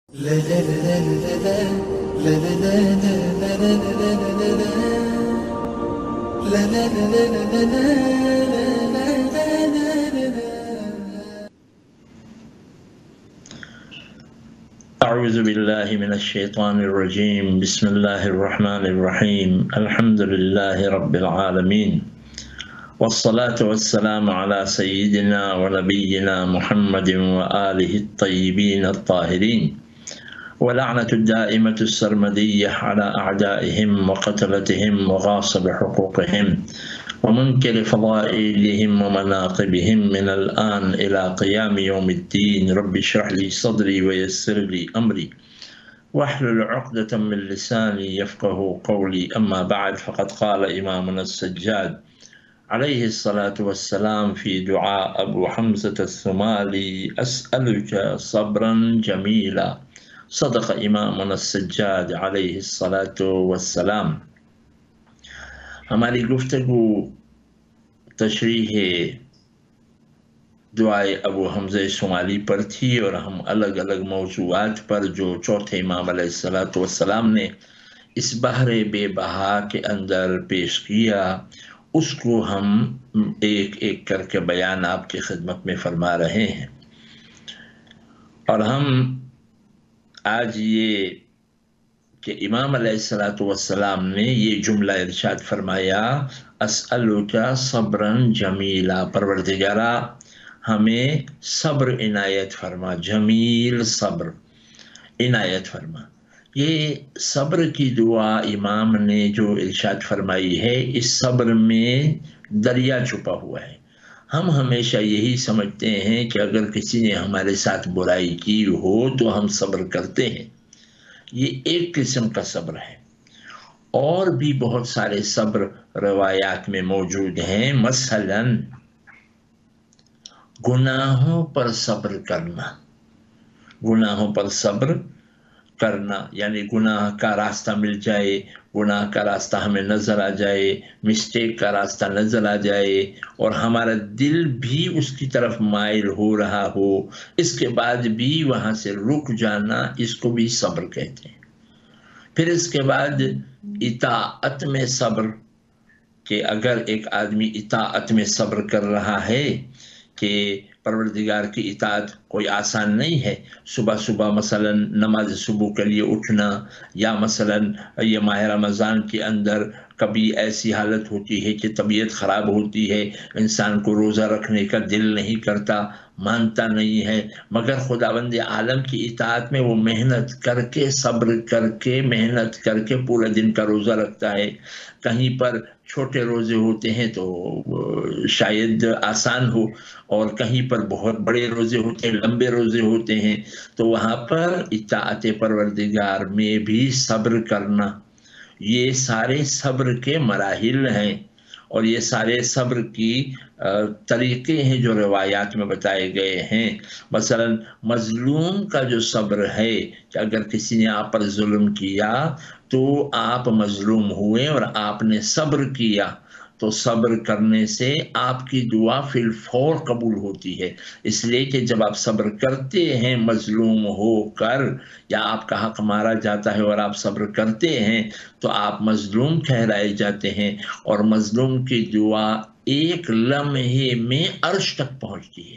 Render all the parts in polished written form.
لا لا لا لا لا لا لا لا لا لا لا. أعوذ بالله من الشيطان الرجيم. بسم الله الرحمن الرحيم. الحمد لله رب العالمين، والصلاة والسلام على سيدنا ونبينا محمد وآله الطيبين الطاهرين، ولعنة الدائمة السرمدية على أعدائهم وقتلتهم وغاصب حقوقهم ومنكر فضائلهم ومناقبهم من الآن إلى قيام يوم الدين. رب اشرح لي صدري ويسر لي أمري واحلل عقدة من لساني يفقه قولي. أما بعد، فقد قال إمامنا السجاد عليه الصلاة والسلام في دعاء أبو حمزة الثمالي: أسألك صبرا جميلا. صدق إمامنا السجاد علیہ الصلاة والسلام. ہماری گفتگو تشریح دعائے ابو حمزہ ثمالی پر تھی، اور ہم الگ الگ موضوعات پر جو چوتھے امام علیہ الصلاۃ والسلام نے اس بحر بے بہا کے اندر پیش کیا، اس کو ہم ایک ایک کر کے بیان آپ کی خدمت میں فرما رہے ہیں. اور ہم آج یہ کہ امام علیہ الصلاۃ والسلام نے یہ جملہ ارشاد فرمایا: اسألک صبرا جمیلا، پروردگارا ہمیں صبر عنایت فرما، جمیل صبر عنایت فرما. یہ صبر کی دعا امام نے جو ارشاد فرمائی ہے، اس صبر میں دریا چھپا ہوا ہے. ہم ہمیشہ یہی سمجھتے ہیں کہ اگر کسی نے ہمارے ساتھ برائی کی ہو تو ہم صبر کرتے ہیں. یہ ایک قسم کا صبر ہے، اور بھی بہت سارے صبر روایات میں موجود ہیں. مثلا گناہوں پر صبر کرنا، گناہوں پر صبر کرنا یعنی گناہ کا راستہ مل جائے، گناہ کا راستہ ہمیں نظر آ جائے، مسٹیک کا راستہ نظر آ جائے، اور ہمارا دل بھی اس کی طرف مائل ہو رہا ہو، اس کے بعد بھی وہاں سے رک جانا، اس کو بھی صبر کہتے ہیں. پھر اس کے بعد اطاعت میں صبر، کہ اگر ایک آدمی اطاعت میں صبر کر رہا ہے کہ پروردگار کی اطاعت کوئی آسان نہیں ہے. صبح صبح مثلا نماز صبح کے لیے اٹھنا، یا مثلا یہ ماہ رمضان کے اندر کبھی ایسی حالت ہوتی ہے کہ طبیعت خراب ہوتی ہے، انسان کو روزہ رکھنے کا دل نہیں کرتا، مانتا نہیں ہے، مگر خداوند عالم کی اطاعت میں وہ محنت کر کے، صبر کر کے، محنت کر کے پورا دن کا روزہ رکھتا ہے. کہیں پر چھوٹے روزے ہوتے ہیں تو شاید آسان ہو، اور کہیں پر بہت بڑے روزے ہوتے ہیں، لمبے روزے ہوتے ہیں، تو وہاں پر اطاعت پروردگار میں بھی صبر کرنا. یہ سارے صبر کے مراحل ہیں، اور یہ سارے صبر کی طریقے ہیں جو روایات میں بتائے گئے ہیں. مثلا مظلوم کا جو صبر ہے کہ اگر کسی نے آپ پر ظلم کیا تو آپ مظلوم ہوئے اور آپ نے صبر کیا، تو صبر کرنے سے آپ کی دعا فی الفور قبول ہوتی ہے. اس لیے کہ جب آپ صبر کرتے ہیں مظلوم ہو کر، یا آپ کا حق مارا جاتا ہے اور آپ صبر کرتے ہیں، تو آپ مظلوم ٹھہرائے جاتے ہیں، اور مظلوم کی دعا ایک لمحے میں عرش تک پہنچتی ہے.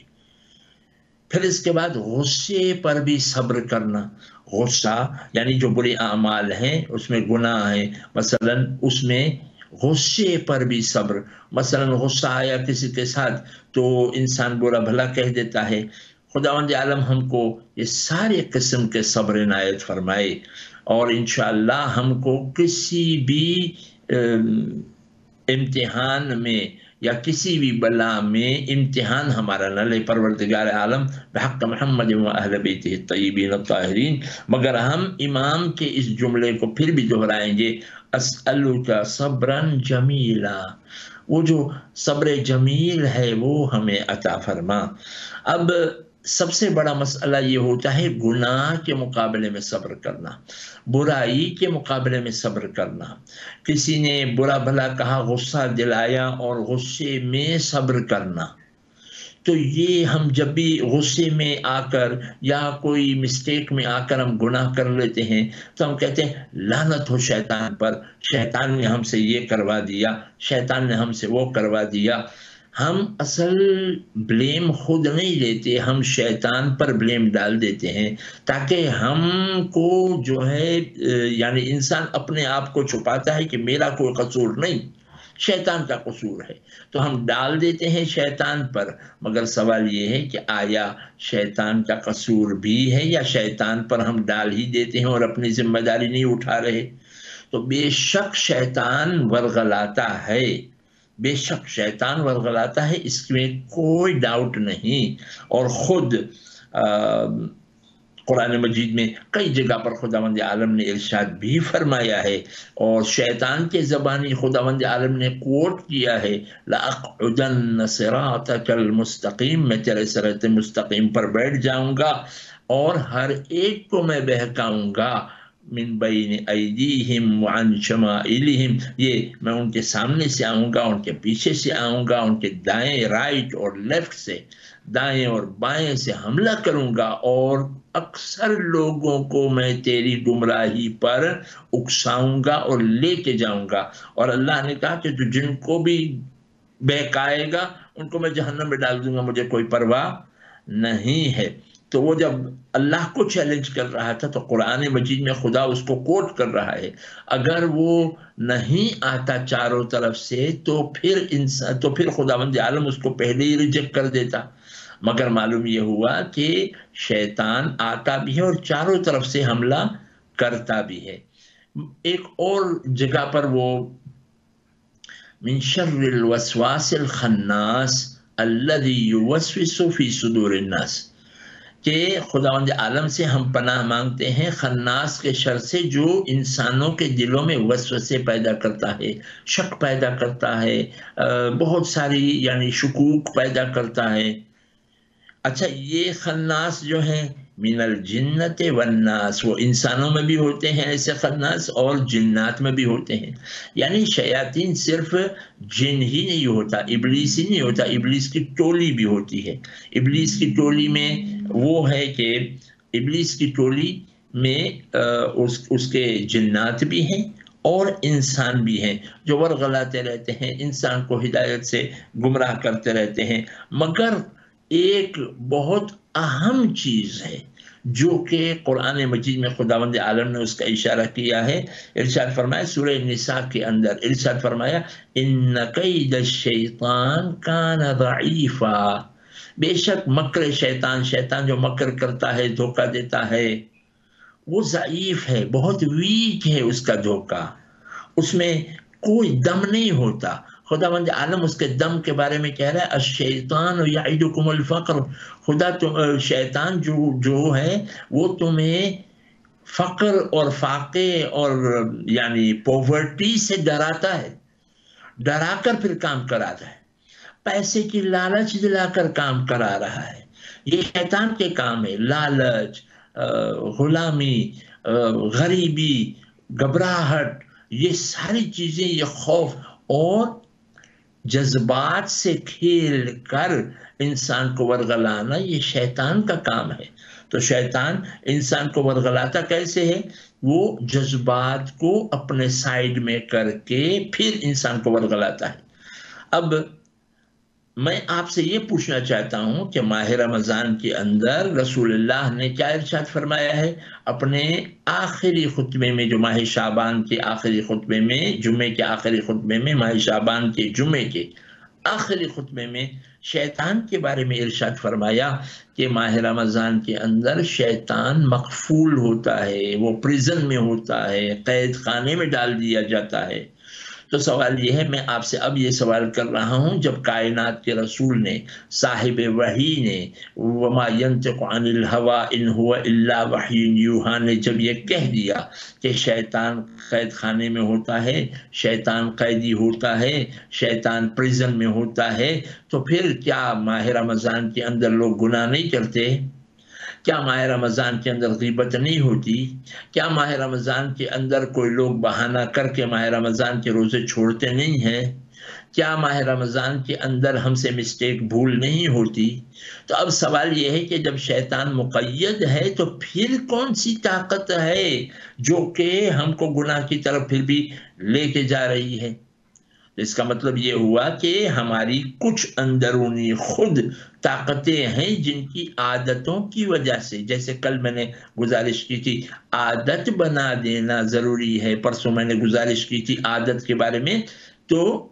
پھر اس کے بعد غصے پر بھی صبر کرنا. غصہ یعنی جو برے اعمال ہیں، اس میں گناہ ہے، مثلا اس میں غصے پر بھی صبر. مثلا غصہ آیا کسی کے ساتھ تو انسان برا بھلا کہہ دیتا ہے. خداوند عالم ہم کو یہ سارے قسم کے صبر عنایت فرمائے، اور انشاءاللہ ہم کو کسی بھی امتحان میں یا کسی بھی بلا میں امتحان ہمارا نہ لے پروردگار عالم بحق محمد و اہل بیتہ الطیبین الطاہرین. مگر ہم امام کے اس جملے کو پھر بھی دہرائیں گے: اسألک صبرا جمیلا. وہ جو صبر جمیل ہے وہ ہمیں عطا فرما. اب سب سے بڑا مسئلہ یہ ہوتا ہے گناہ کے مقابلے میں صبر کرنا، برائی کے مقابلے میں صبر کرنا. کسی نے برا بھلا کہا، غصہ دلایا، اور غصے میں صبر کرنا. تو یہ ہم جب بھی غصے میں آ کر یا کوئی مسٹیک میں آ کر ہم گناہ کر لیتے ہیں تو ہم کہتے ہیں لعنت ہو شیطان پر، شیطان نے ہم سے یہ کروا دیا، شیطان نے ہم سے وہ کروا دیا۔ ہم اصل بلیم خود نہیں لیتے، ہم شیطان پر بلیم ڈال دیتے ہیں تاکہ ہم کو جو ہے یعنی انسان اپنے آپ کو چھپاتا ہے کہ میرا کوئی قصور نہیں، شیطان کا قصور ہے، تو ہم ڈال دیتے ہیں شیطان پر۔ مگر سوال یہ ہے کہ آیا شیطان کا قصور بھی ہے یا شیطان پر ہم ڈال ہی دیتے ہیں اور اپنی ذمہ داری نہیں اٹھا رہے؟ تو بے شک شیطان ورغلاتا ہے، بے شک شیطان ورغلاتا ہے، اس میں کوئی ڈاؤٹ نہیں۔ اور خود قرآن مجید میں کئی جگہ پر خداوند عالم نے ارشاد بھی فرمایا ہے، اور شیطان کے زبانی خداوند عالم نے کوٹ کیا ہے، لَأَقْعُدَنَّ صِرَاطَكَ الْمُسْتَقِيمَ، میں تیرے صراط مستقیم پر بیٹھ جاؤں گا اور ہر ایک کو میں بہکاؤں گا، من بین ایدیہم وعن شمائلہم، یہ میں ان کے سامنے سے آؤں گا، ان کے پیچھے سے آؤں گا، ان کے دائیں رائٹ اور لیفٹ سے، دائیں اور بائیں سے حملہ کروں گا، اور اکثر لوگوں کو میں تیری گمراہی پر اکساؤں گا اور لے کے جاؤں گا۔ اور اللہ نے کہا کہ تو جن کو بھی بہکائے گا ان کو میں جہنم میں ڈال دوں گا، مجھے کوئی پرواہ نہیں ہے۔ تو وہ جب اللہ کو چیلنج کر رہا تھا تو قرآن مجید میں خدا اس کو کوٹ کر رہا ہے، اگر وہ نہیں آتا چاروں طرف سے تو پھر خداوند عالم اس کو پہلے ہی ریجیکٹ کر دیتا۔ مگر معلوم یہ ہوا کہ شیطان آتا بھی ہے اور چاروں طرف سے حملہ کرتا بھی ہے۔ ایک اور جگہ پر وہ من شر الوسواس الخناس الذي يوسوس في صدور الناس، کہ خداوند عالم سے ہم پناہ مانگتے ہیں خناس کے شر سے جو انسانوں کے دلوں میں وسوسے پیدا کرتا ہے، شک پیدا کرتا ہے، بہت ساری یعنی شکوک پیدا کرتا ہے۔ اچھا، یہ خناس جو ہیں من الجنت والناس، وہ انسانوں میں بھی ہوتے ہیں ایسے خناس اور جنات میں بھی ہوتے ہیں، یعنی شیاطین صرف جن ہی نہیں ہوتا، ابلیس ہی نہیں ہوتا، ابلیس کی ٹولی بھی ہوتی ہے۔ ابلیس کی ٹولی میں وہ ہے کہ ابلیس کی ٹولی میں اس کے جنات بھی ہیں اور انسان بھی ہیں جو ورغلاتے رہتے ہیں، انسان کو ہدایت سے گمراہ کرتے رہتے ہیں۔ مگر ایک بہت اہم چیز ہے جو کہ قرآن مجید میں خداوند عالم نے اس کا اشارہ کیا ہے۔ ارشاد فرمایا سورہ نساء کے اندر، ارشاد فرمایا ان کید الشیطان کان ضعیفا، بے شک مکر شیطان، شیطان جو مکر کرتا ہے، دھوکہ دیتا ہے، وہ ضعیف ہے، بہت ویک ہے اس کا دھوکہ، اس میں کوئی دم نہیں ہوتا۔ خداوند عالم اس کے دم کے بارے میں کہہ رہا ہے الشیطان یعدکم الفقر، شیطان جو ہے وہ تمہیں فقر اور فاقے اور یعنی پوورٹی سے ڈراتا ہے، ڈرا کر پھر کام کراتا ہے، پیسے کی لالچ دلا کر کام کرا رہا ہے۔ یہ شیطان کے کام ہے، لالچ، غلامی، غریبی، گھبراہٹ، یہ ساری چیزیں، یہ خوف اور جذبات سے کھیل کر انسان کو ورغلانا، یہ شیطان کا کام ہے۔ تو شیطان انسان کو ورغلاتا کیسے ہے؟ وہ جذبات کو اپنے سائیڈ میں کر کے پھر انسان کو ورغلاتا ہے۔ اب میں آپ سے یہ پوچھنا چاہتا ہوں کہ ماہ رمضان کے اندر رسول اللہ نے کیا ارشاد فرمایا ہے اپنے آخری خطبے میں، جو ماہ شعبان کے آخری خطبے میں، جمعے کے آخری خطبے میں، ماہ شعبان کے جمعے کے آخری خطبے میں شیطان کے بارے میں ارشاد فرمایا کہ ماہ رمضان کے اندر شیطان مقفول ہوتا ہے، وہ پریزن میں ہوتا ہے، قید خانے میں ڈال دیا جاتا ہے۔ تو سوال یہ ہے، میں آپ سے اب یہ سوال کر رہا ہوں، جب کائنات کے رسول نے، صاحب وحی نے، وما ينطق عن الهوى ان هو الا وحی یوحی نے جب یہ کہہ دیا کہ شیطان قید خانے میں ہوتا ہے، شیطان قیدی ہوتا ہے، شیطان پریزن میں ہوتا ہے، تو پھر کیا ماہ رمضان کے اندر لوگ گناہ نہیں کرتے؟ کیا ماہ رمضان کے اندر غیبت نہیں ہوتی؟ کیا ماہ رمضان کے اندر کوئی لوگ بہانہ کر کے ماہ رمضان کے روزے چھوڑتے نہیں ہیں؟ کیا ماہ رمضان کے اندر ہم سے مسٹیک بھول نہیں ہوتی؟ تو اب سوال یہ ہے کہ جب شیطان مقید ہے تو پھر کون سی طاقت ہے جو کہ ہم کو گناہ کی طرف پھر بھی لے کے جا رہی ہے؟ اس کا مطلب یہ ہوا کہ ہماری کچھ اندرونی خود طاقتیں ہیں جن کی عادتوں کی وجہ سے، جیسے کل میں نے گزارش کی تھی عادت بنا دینا ضروری ہے، پرسوں میں نے گزارش کی تھی عادت کے بارے میں، تو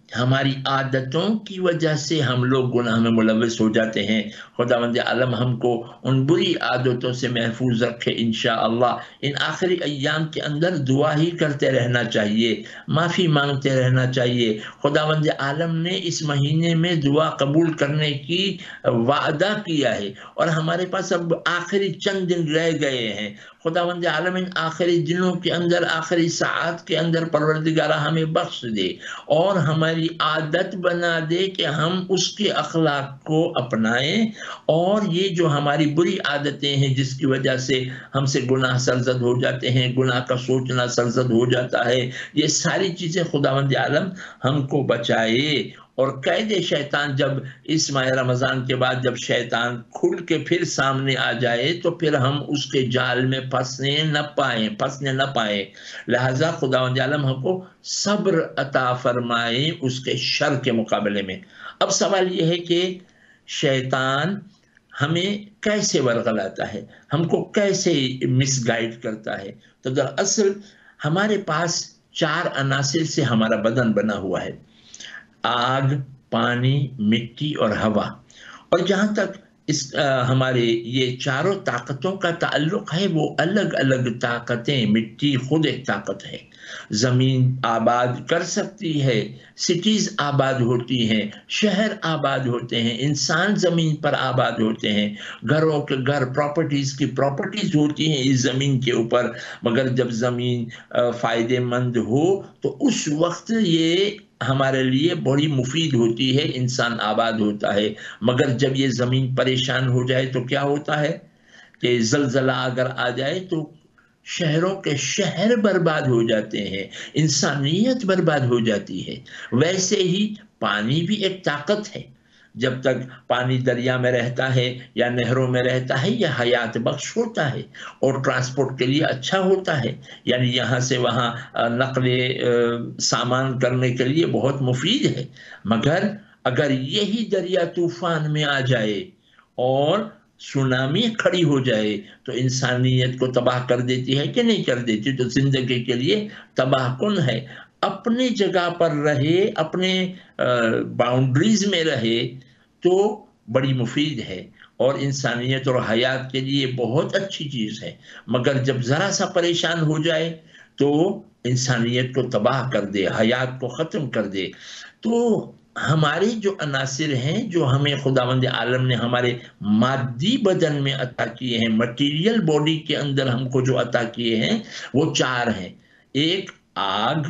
ہماری عادتوں کی وجہ سے ہم لوگ گناہ میں ملوث ہو جاتے ہیں۔ خداوند عالم ہم کو ان بری عادتوں سے محفوظ رکھے انشاءاللہ۔ ان آخری ایام کے اندر دعا ہی کرتے رہنا چاہیے، معافی مانگتے رہنا چاہیے۔ خداوند عالم نے اس مہینے میں دعا قبول کرنے کی وعدہ کیا ہے، اور ہمارے پاس اب آخری چند دن رہ گئے ہیں۔ خداوند عالم ان آخری دنوں کے اندر، آخری ساعات کے اندر پروردگارہ ہمیں بخش دے اور ہماری عادت بنا دے کہ ہم اس کے اخلاق کو اپنائیں، اور یہ جو ہماری بری عادتیں ہیں جس کی وجہ سے ہم سے گناہ سرزد ہو جاتے ہیں، گناہ کا سوچنا سرزد ہو جاتا ہے، یہ ساری چیزیں خداوند عالم ہم کو بچائے۔ اور قید شیطان جب اس ماہ رمضان کے بعد جب شیطان کھل کے پھر سامنے آ جائے تو پھر ہم اس کے جال میں پھنسنے نہ پائیں۔ لہذا خداوند عالم ہم کو صبر عطا فرمائے اس کے شر کے مقابلے میں۔ اب سوال یہ ہے کہ شیطان ہمیں کیسے ورغلاتا ہے، ہم کو کیسے مس گائیڈ کرتا ہے؟ تو دراصل ہمارے پاس 4 عناصر سے ہمارا بدن بنا ہوا ہے: آگ، پانی، مٹی اور ہوا۔ اور جہاں تک ہمارے یہ چاروں طاقتوں کا تعلق ہے، وہ الگ الگ طاقتیں، مٹی خود ایک طاقت ہے، زمین آباد کر سکتی ہے، سٹیز آباد ہوتی ہیں، شہر آباد ہوتے ہیں، انسان زمین پر آباد ہوتے ہیں، گھروں کے گھر، پراپرٹیز کی پراپرٹیز ہوتی ہیں اس زمین کے اوپر۔ مگر جب زمین فائدے مند ہو تو اس وقت یہ ہمارے لیے بڑی مفید ہوتی ہے، انسان آباد ہوتا ہے۔ مگر جب یہ زمین پریشان ہو جائے تو کیا ہوتا ہے کہ زلزلہ اگر آ جائے تو شہروں کے شہر برباد ہو جاتے ہیں، انسانیت برباد ہو جاتی ہے۔ ویسے ہی پانی بھی ایک طاقت ہے، جب تک پانی دریا میں رہتا ہے یا نہروں میں رہتا ہے یہ حیات بخش ہوتا ہے اور ٹرانسپورٹ کے لیے اچھا ہوتا ہے، یعنی یہاں سے وہاں نقل سامان کرنے کے لیے بہت مفید ہے۔ مگر اگر یہی دریا طوفان میں آ جائے اور سونامی کھڑی ہو جائے تو انسانیت کو تباہ کر دیتی ہے کہ نہیں کر دیتی؟ تو زندگی کے لیے تباہ کن ہے۔ اپنی جگہ پر رہے، اپنے باؤنڈریز میں رہے تو بڑی مفید ہے اور انسانیت اور حیات کے لیے بہت اچھی چیز ہے۔ مگر جب ذرا سا پریشان ہو جائے تو انسانیت کو تباہ کر دے، حیات کو ختم کر دے۔ تو ہمارے جو عناصر ہیں جو ہمیں خداوند عالم نے ہمارے مادی بدن میں عطا کیے ہیں، مٹیریل باڈی کے اندر ہم کو جو عطا کیے ہیں وہ 4 ہیں: ایک آگ،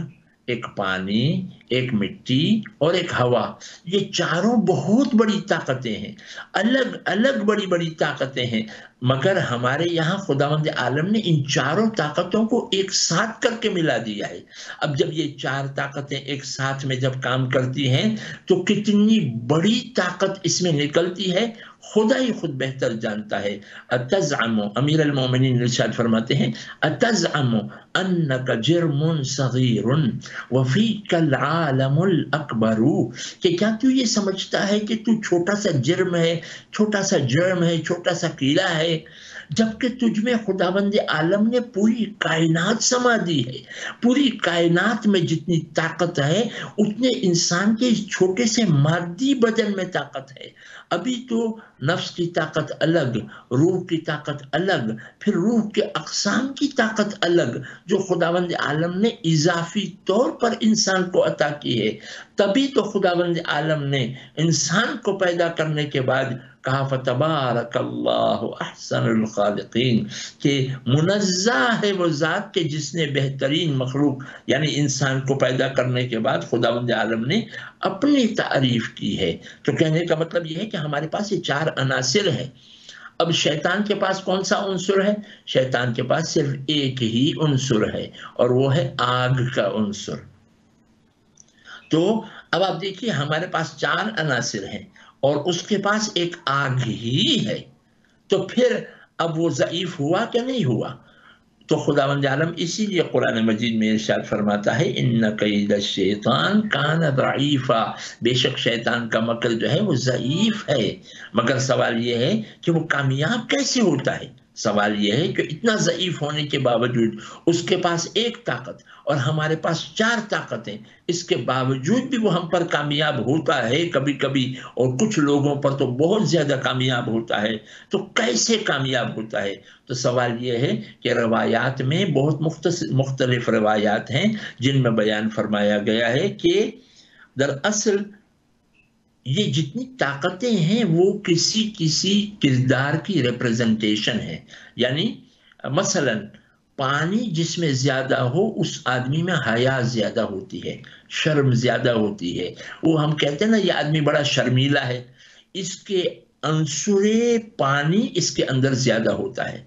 ایک پانی، ایک مٹی اور ایک ہوا۔ یہ چاروں بہت بڑی طاقتیں ہیں، الگ الگ بڑی بڑی طاقتیں ہیں، مگر ہمارے یہاں خداوند عالم نے ان چاروں طاقتوں کو ایک ساتھ کر کے ملا دیا ہے۔ اب جب یہ 4 طاقتیں ایک ساتھ میں جب کام کرتی ہیں تو کتنی بڑی طاقت اس میں نکلتی ہے خدا ہی خود بہتر جانتا ہے۔ اتزعم، امیر المومنین ارشاد فرماتے ہیں، اتزعم انک جرم صغیر وفیک العالم الاکبر، کہ کیا تو یہ سمجھتا ہے کہ تو چھوٹا سا جرم ہے، چھوٹا سا جرم ہے، چھوٹا سا کیڑا ہے، جبکہ تجھ میں خداوند عالم نے پوری کائنات سما دی ہے۔ پوری کائنات میں جتنی طاقت ہے اتنے انسان کے اس چھوٹے سے مادی بدن میں طاقت ہے۔ ابھی تو نفس کی طاقت الگ، روح کی طاقت الگ، پھر روح کے اقسام کی طاقت الگ جو خداوند عالم نے اضافی طور پر انسان کو عطا کی ہے۔ تبھی تو خداوند عالم نے انسان کو پیدا کرنے کے بعد کہا فتبارک اللہ احسن الخالقین، کہ منزہ ہے وہ ذات کہ جس نے بہترین مخلوق یعنی انسان کو پیدا کرنے کے بعد خداوند عالم نے اپنی تعریف کی ہے۔ تو کہنے کا مطلب یہ ہے کہ ہمارے پاس یہ 4 عناصر ہیں۔ اب شیطان کے پاس کون سا عنصر ہے؟ شیطان کے پاس صرف ایک ہی عنصر ہے اور وہ ہے آگ کا عنصر۔ تو اب آپ دیکھیے ہمارے پاس 4 عناصر ہیں اور اس کے پاس ایک آگ ہی ہے، تو پھر اب وہ ضعیف ہوا کہ نہیں ہوا؟ تو خداوند عالم اسی لیے قرآن مجید میں ارشاد فرماتا ہے ان کید الشیطان کان ضعیفا، بے شک شیطان کا مکر جو ہے وہ ضعیف ہے۔ مگر سوال یہ ہے کہ وہ کامیاب کیسے ہوتا ہے؟ سوال یہ ہے کہ اتنا ضعیف ہونے کے باوجود اس کے پاس ایک طاقت اور ہمارے پاس 4 طاقتیں، اس کے باوجود بھی وہ ہم پر کامیاب ہوتا ہے کبھی کبھی، اور کچھ لوگوں پر تو بہت زیادہ کامیاب ہوتا ہے۔ تو کیسے کامیاب ہوتا ہے؟ تو سوال یہ ہے کہ روایات میں بہت مختلف روایات ہیں جن میں بیان فرمایا گیا ہے کہ دراصل یہ جتنی طاقتیں ہیں وہ کسی کردار کی ریپریزنٹیشن ہے۔ یعنی مثلا پانی جس میں زیادہ ہو اس آدمی میں حیا زیادہ ہوتی ہے، شرم زیادہ ہوتی ہے، وہ ہم کہتے ہیں نا یہ آدمی بڑا شرمیلا ہے، اس کے عنصر پانی اس کے اندر زیادہ ہوتا ہے،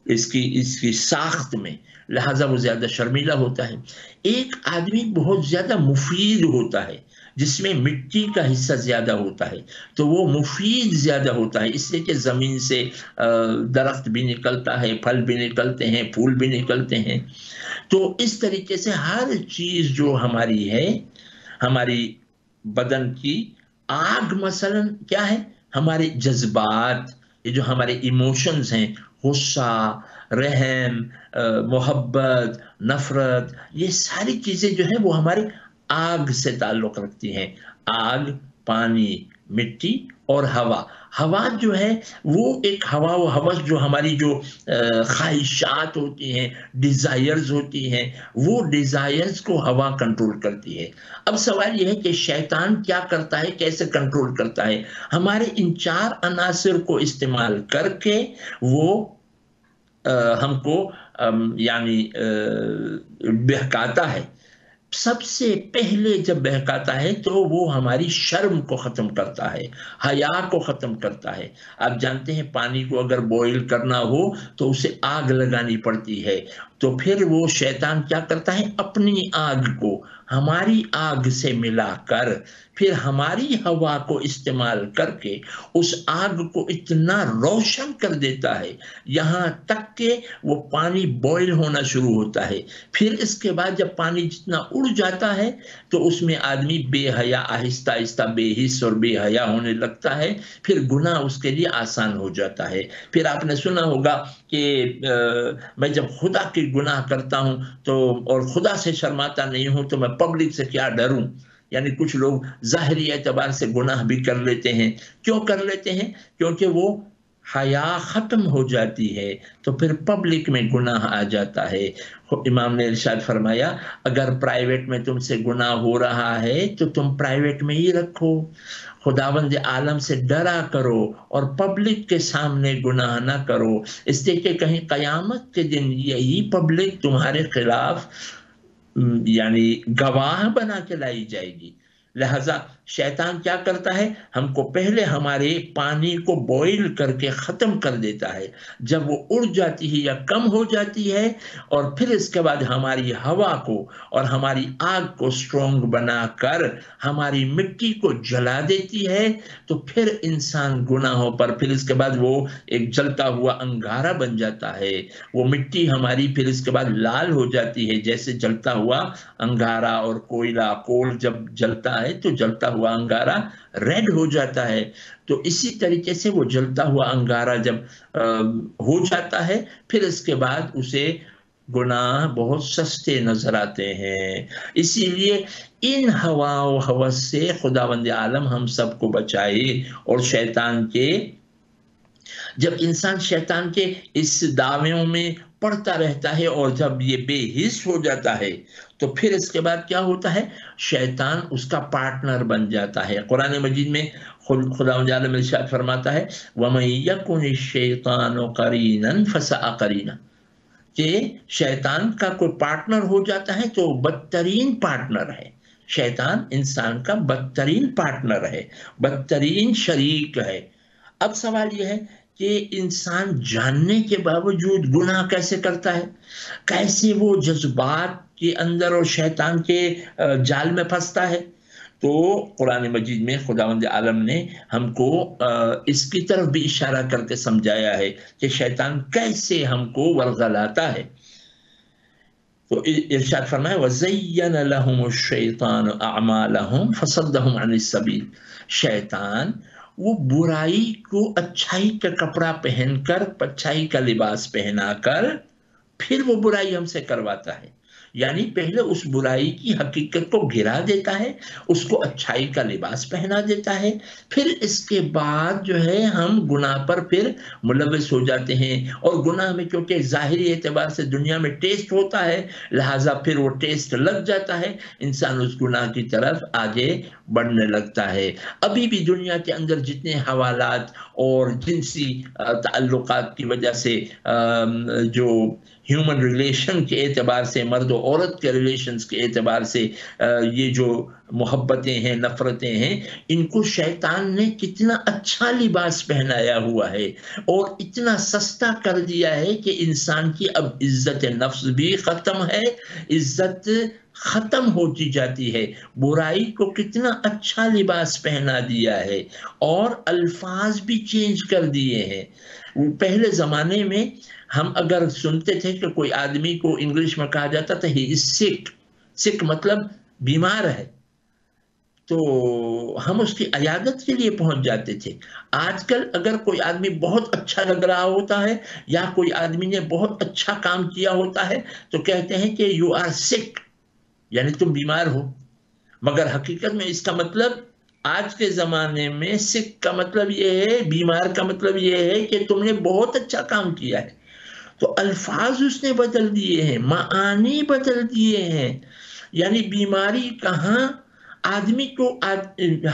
اس کی ساخت میں، لہذا وہ زیادہ شرمیلا ہوتا ہے۔ ایک آدمی بہت زیادہ مفید ہوتا ہے جس میں مٹی کا حصہ زیادہ ہوتا ہے، تو وہ مفید زیادہ ہوتا ہے، اس لیے کہ زمین سے درخت بھی نکلتا ہے، پھل بھی نکلتے ہیں، پھول بھی نکلتے ہیں۔ تو اس طریقے سے ہر چیز جو ہماری ہے، ہماری بدن کی آگ مثلا کیا ہے؟ ہمارے جذبات، یہ جو ہمارے ایموشنز ہیں، غصہ، رحم، محبت، نفرت، یہ ساری چیزیں جو ہیں وہ ہماری آگ سے تعلق رکھتی ہیں۔ آگ، پانی، مٹی اور ہوا۔ ہوا جو ہے وہ ایک ہوا و ہوس جو ہماری جو خواہشات ہوتی ہیں، ڈیزائرز ہوتی ہیں، وہ ڈیزائرز کو ہوا کنٹرول کرتی ہے۔ اب سوال یہ ہے کہ شیطان کیا کرتا ہے، کیسے کنٹرول کرتا ہے؟ ہمارے ان 4 عناصر کو استعمال کر کے وہ ہم کو یعنی بہکاتا ہے۔ سب سے پہلے جب بہکاتا ہے تو وہ ہماری شرم کو ختم کرتا ہے، حیا کو ختم کرتا ہے۔ آپ جانتے ہیں پانی کو اگر بوائل کرنا ہو تو اسے آگ لگانی پڑتی ہے، تو پھر وہ شیطان کیا کرتا ہے؟ اپنی آگ کو ہماری آگ سے ملا کر پھر ہماری ہوا کو استعمال کر کے اس آگ کو اتنا روشن کر دیتا ہے یہاں تک کہ وہ پانی بوائل ہونا شروع ہوتا ہے۔ پھر اس کے بعد جب پانی جتنا اڑ جاتا ہے تو اس میں آدمی بے حیا، آہستہ آہستہ بے حس اور بے حیا ہونے لگتا ہے، پھر گناہ اس کے لیے آسان ہو جاتا ہے۔ پھر آپ نے سنا ہوگا کہ میں جب خدا کی گناہ کرتا ہوں تو اور خدا سے شرماتا نہیں ہوں تو میں پبلک سے کیا ڈروں؟ یعنی کچھ لوگ ظاہری اعتبار سے گناہ بھی کر لیتے ہیں۔ کیوں کر لیتے ہیں؟ کیونکہ وہ حیا ختم ہو جاتی ہے تو پھر پبلک میں گناہ آ جاتا ہے۔ امام نے ارشاد فرمایا اگر پرائیویٹ میں تم سے گناہ ہو رہا ہے تو تم پرائیویٹ میں ہی رکھو، خداوند عالم سے ڈرا کرو اور پبلک کے سامنے گناہ نہ کرو، اس لیے کہ کہیں قیامت کے دن یہی پبلک تمہارے خلاف یعنی گواہ بنا کے لائی جائے گی۔ لہذا شیطان کیا کرتا ہے؟ ہم کو پہلے ہمارے پانی کو بوائل کر کے ختم کر دیتا ہے، جب وہ اڑ جاتی ہے یا کم ہو جاتی ہے اور پھر اس کے بعد ہماری ہوا کو اور ہماری آگ کو سٹرونگ بنا کر ہماری مٹی کو جلا دیتی ہے، تو پھر انسان گناہوں پر پھر اس کے بعد وہ ایک جلتا ہوا انگارہ بن جاتا ہے۔ وہ مٹی ہماری پھر اس کے بعد لال ہو جاتی ہے، جیسے جلتا ہوا انگارہ اور کوئلہ کول جب جلتا ہے تو جلتا ہوا انگارہ ریڈ ہو جاتا ہے۔ تو اسی طریقے سے وہ جلتا ہوا انگارہ جب ہو جاتا ہے پھر اس کے بعد اسے گناہ بہت سستے نظر آتے ہیں۔ اسی لیے ان ہوا و ہوس سے خداوند عالم ہم سب کو بچائے۔ اور شیطان کے جب انسان شیطان کے اس دعویوں میں پڑتا رہتا ہے اور جب یہ بے حس ہو جاتا ہے تو پھر اس کے بعد کیا ہوتا ہے؟ شیطان اس کا پارٹنر بن جاتا ہے۔ قرآن مجید میں خداوند عالم ارشاد فرماتا ہے وَمَن يَكُنِ الشَّيْطَانُ قَرِينًا فَسَاءَ قَرِينًا، کہ شیطان کا کوئی پارٹنر ہو جاتا ہے تو بدترین پارٹنر ہے۔ شیطان انسان کا بدترین پارٹنر ہے، بدترین شریک ہے۔ اب سوال یہ ہے کہ انسان جاننے کے باوجود گناہ کیسے کرتا ہے؟ کیسے وہ جذبات کے اندر اور شیطان کے جال میں پھنستا ہے؟ تو قرآن مجید میں خداوند عالم نے ہم کو اس کی طرف بھی اشارہ کر کے سمجھایا ہے کہ شیطان کیسے ہم کو ورغلاتا ہے. تو ارشاد فرمائے وَزَيَّنَ لَهُمُ الشَّيْطَانُ أَعْمَالَهُمْ فَصَدَّهُمْ عَنِ السَّبِيلِ. شیطان وہ برائی کو اچھائی کا کپڑا پہن کر، اچھائی کا لباس پہنا کر پھر وہ برائی ہم سے کرواتا ہے. یعنی پہلے اس برائی کی حقیقت کو گرا دیتا ہے، اس کو اچھائی کا لباس پہنا دیتا ہے، پھر اس کے بعد جو ہے ہم گناہ پر پھر ملوث ہو جاتے ہیں. اور گناہ میں کیونکہ ظاہری اعتبار سے دنیا میں ٹیسٹ ہوتا ہے، لہٰذا پھر وہ ٹیسٹ لگ جاتا ہے، انسان اس گناہ کی طرف آگے بڑھنے لگتا ہے. ابھی بھی دنیا کے اندر جتنے حوالات اور جنسی تعلقات کی وجہ سے جو ہیومن ریلیشن کے اعتبار سے، مرد و عورت کے ریلیشنز کے اعتبار سے یہ جو محبتیں ہیں، نفرتیں ہیں، ان کو شیطان نے کتنا اچھا لباس پہنایا ہوا ہے اور اتنا سستا کر دیا ہے کہ انسان کی اب عزت نفس بھی ختم ہے، عزت ختم ہوتی جاتی ہے. برائی کو کتنا اچھا لباس پہنا دیا ہے اور الفاظ بھی چینج کر دیے ہیں. پہلے زمانے میں ہم اگر سنتے تھے کہ کوئی آدمی کو انگلش میں کہا جاتا تھا ہی از سک، سک مطلب بیمار ہے، تو ہم اس کی عیادت کے لیے پہنچ جاتے تھے. آج کل اگر کوئی آدمی بہت اچھا لگ رہا ہوتا ہے یا کوئی آدمی نے بہت اچھا کام کیا ہوتا ہے تو کہتے ہیں کہ یو آر سک، یعنی تم بیمار ہو. مگر حقیقت میں اس کا مطلب آج کے زمانے میں سک کا مطلب یہ ہے، بیمار کا مطلب یہ ہے کہ تم نے بہت اچھا کام کیا ہے. تو الفاظ اس نے بدل دیے ہیں، معانی بدل دیے ہیں. یعنی بیماری کہاں، آدمی کو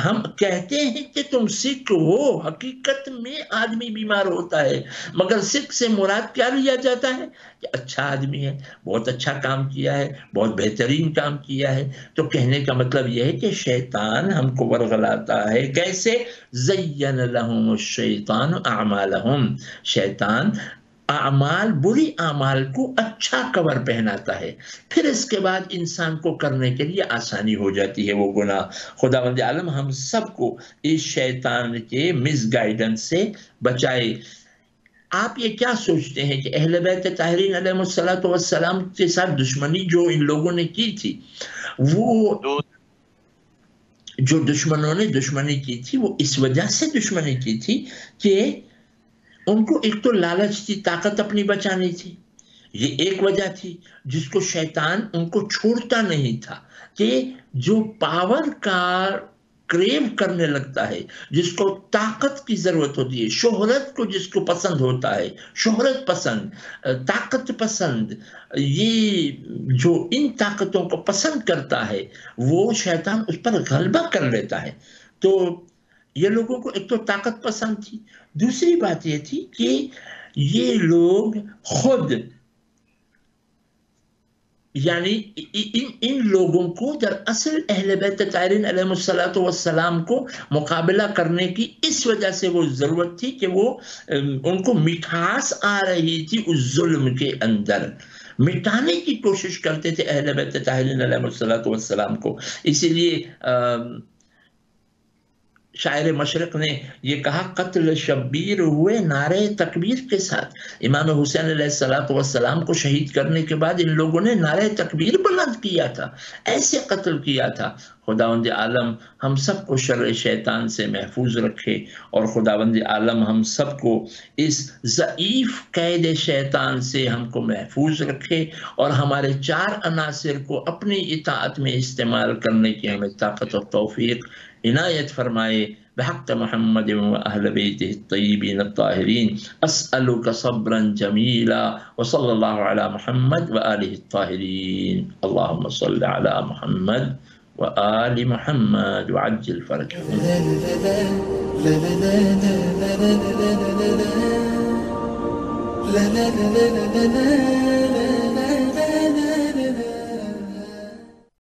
ہم کہتے ہیں کہ تم سکھ ہو، حقیقت میں آدمی بیمار ہوتا ہے، مگر سکھ سے مراد کیا لیا جاتا ہے کہ اچھا آدمی ہے، بہت اچھا کام کیا ہے، بہت بہترین کام کیا ہے. تو کہنے کا مطلب یہ ہے کہ شیطان ہم کو ورغلاتا ہے. کیسے؟ زین لہم الشیطان اعمالہم. شیطان اعمال، بری اعمال کو اچھا کور پہناتا ہے، پھر اس کے بعد انسان کو کرنے کے لیے آسانی ہو جاتی ہے وہ گناہ. خداوند عالم ہم سب کو اس شیطان کے مس گائیڈنس سے بچائے. آپ یہ کیا سوچتے ہیں کہ اہل بیت طاہرین علیہ السلام کے ساتھ دشمنی جو ان لوگوں نے کی تھی، وہ جو دشمنوں نے دشمنی کی تھی وہ اس وجہ سے دشمنی کی تھی کہ ان کو ایک تو لالچ تھی، طاقت اپنی بچانی تھی. یہ ایک وجہ تھی جس کو شیطان ان کو چھوڑتا نہیں تھا کہ جو پاور کا کریو کرنے لگتا ہے، جس کو طاقت کی ضرورت ہوتی ہے، شہرت کو جس کو پسند ہوتا ہے، شہرت پسند، طاقت پسند، یہ جو ان طاقتوں کو پسند کرتا ہے وہ شیطان اس پر غلبہ کر لیتا ہے. تو یہ لوگوں کو ایک تو طاقت پسند تھی، دوسری بات یہ تھی کہ یہ لوگ خود، یعنی ان لوگوں کو دراصل اہل بیت طاہرین علیہ السلام کو مقابلہ کرنے کی اس وجہ سے وہ ضرورت تھی کہ وہ ان کو مٹھاس آ رہی تھی اس ظلم کے اندر، مٹانے کی کوشش کرتے تھے اہل بیت طاہرین علیہ السلام کو. اسی لیے شاعر مشرق نے یہ کہا، قتل شبیر ہوئے نعرہ تکبیر کے ساتھ. امام حسین علیہ السلام کو شہید کرنے کے بعد ان لوگوں نے نعرہ تکبیر بلند کیا تھا، ایسے قتل کیا تھا. خداوند عالم ہم سب کو شر شیطان سے محفوظ رکھے، اور خداوند عالم ہم سب کو اس ضعیف قید شیطان سے ہم کو محفوظ رکھے، اور ہمارے 4 عناصر کو اپنی اطاعت میں استعمال کرنے کی ہمیں طاقت و توفیق عنایت فرمائے. بحق محمد و اہل بیتہ الطیبین الطاہرین اسألک صبرا جمیلا وصلی اللہ علی محمد و آلہ الطاہرین. اللہم صل علی محمد و آل محمد وعجل فرجهم. لا لا لا لا لا لا لا لا لا لا لا